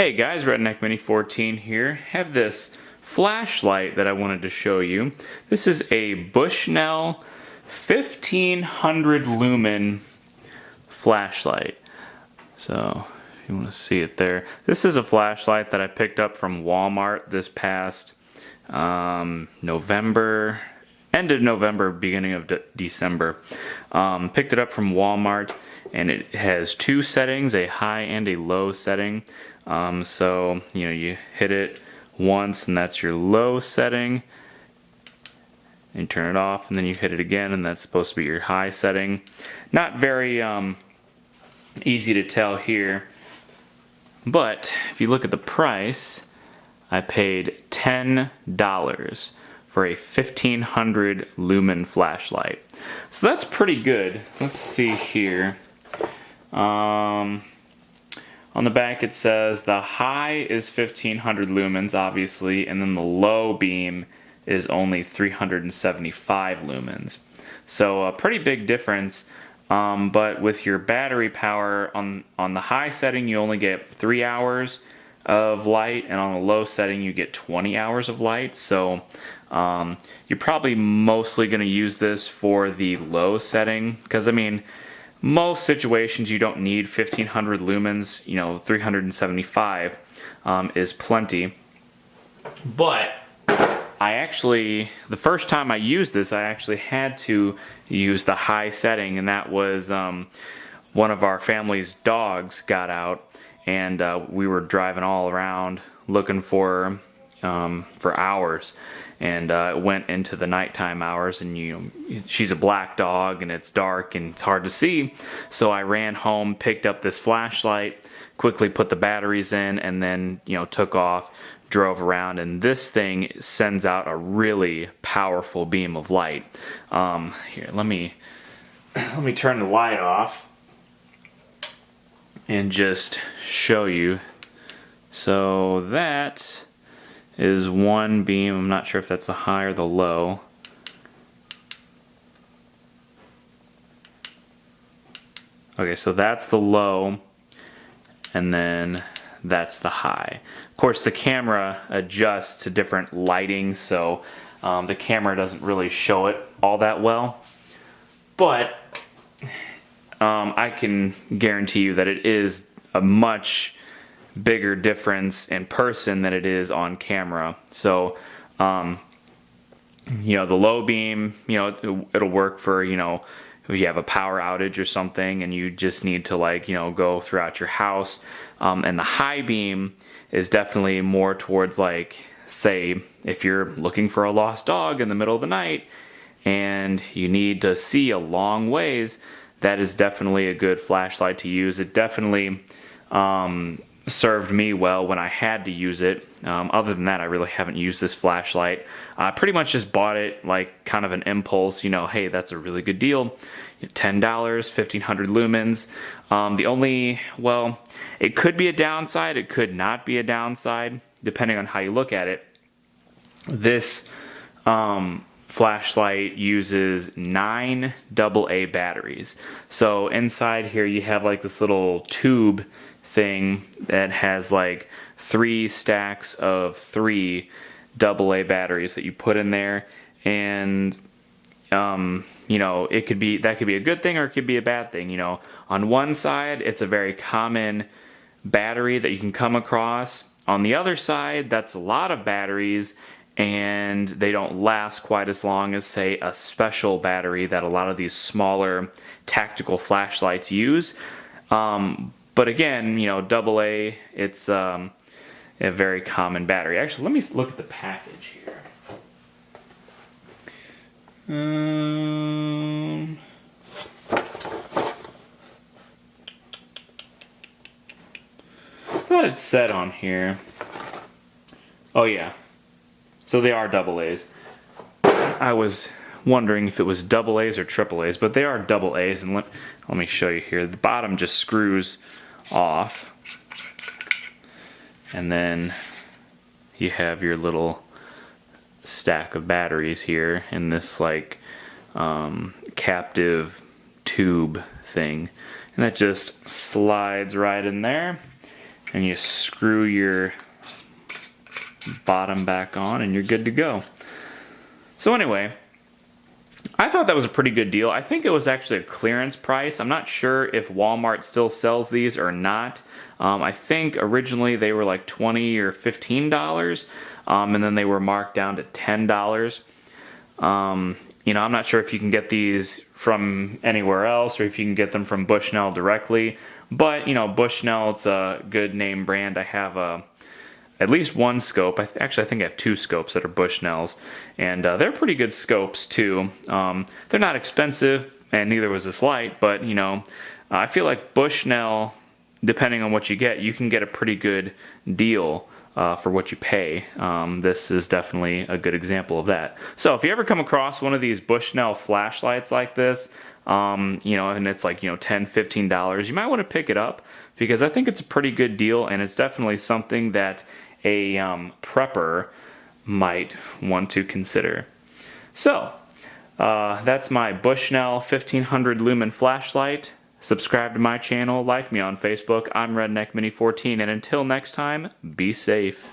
Hey guys, Redneck Mini 14 here. Have this flashlight that I wanted to show you. This is a Bushnell 1500 lumen flashlight. So, if you want to see it there. This is a flashlight that I picked up from Walmart this past November, end of November, beginning of December. Picked it up from Walmart, and it has two settings, a high and a low setting. So, you hit it once and that's your low setting, and you turn it off, and then you hit it again and that's supposed to be your high setting. Not very easy to tell here, but if you look at the price, I paid $10 for a 1500 lumen flashlight. So that's pretty good. Let's see here. On the back it says the high is 1500 lumens, obviously, and then the low beam is only 375 lumens. So a pretty big difference, but with your battery power on the high setting you only get 3 hours of light, and on the low setting you get 20 hours of light. So you're probably mostly going to use this for the low setting, because I mean, most situations you don't need 1500 lumens, 375 is plenty. But the first time I used this, I actually had to use the high setting, and that was one of our family's dogs got out, and we were driving all around looking for hours, and it went into the nighttime hours, and she's a black dog and it's dark and it's hard to see, so I ran home, picked up this flashlight, quickly put the batteries in, and then took off, drove around, and this thing sends out a really powerful beam of light. Here, let me turn the light off and just show you. So that is one beam. I'm not sure if that's the high or the low. Okay, so that's the low, and then that's the high. Of course, the camera adjusts to different lighting, so the camera doesn't really show it all that well. But I can guarantee you that it is a much bigger difference in person than it is on camera. So the low beam, it'll work for if you have a power outage or something and you just need to go throughout your house. And the high beam is definitely more towards say if you're looking for a lost dog in the middle of the night and you need to see a long ways, that is definitely a good flashlight to use. It definitely served me well when I had to use it. Other than that, I really haven't used this flashlight. I pretty much just bought it like kind of an impulse, hey, that's a really good deal. $10, 1500 lumens. It could be a downside, it could not be a downside, depending on how you look at it. This flashlight uses 9 AA batteries. So inside here you have this little tube thing that has 3 stacks of 3 AA batteries that you put in there, and that could be a good thing or it could be a bad thing. On one side it's a very common battery that you can come across. On the other side, that's a lot of batteries, and they don't last quite as long as, say, a special battery that a lot of these smaller tactical flashlights use. But again, AA, it's a very common battery. Actually, let me look at the package here. I thought it said on here. Oh yeah, so they are AA's. I was wondering if it was AA's or AAA's, but they are AA's, and let me show you here. The bottom just screws off, and then you have your little stack of batteries here in this captive tube thing, and that just slides right in there, and you screw your bottom back on and you're good to go. So anyway, I thought that was a pretty good deal. I think it was actually a clearance price. I'm not sure if Walmart still sells these or not. I think originally they were like $20 or $15, and then they were marked down to $10. You know, I'm not sure if you can get these from anywhere else or if you can get them from Bushnell directly. But, you know, Bushnell, it's a good name brand. I have at least one scope. Actually, I think I have two scopes that are Bushnells, and they're pretty good scopes too. They're not expensive, and neither was this light, but you know, I feel like Bushnell, depending on what you get, you can get a pretty good deal for what you pay. This is definitely a good example of that. So if you ever come across one of these Bushnell flashlights like this, you know, and it's like, you know, $10, $15, you might want to pick it up because I think it's a pretty good deal, and it's definitely something that a prepper might want to consider. So that's my Bushnell 1500 lumen flashlight. Subscribe to my channel, like me on Facebook. I'm Redneck Mini 14, and until next time, be safe.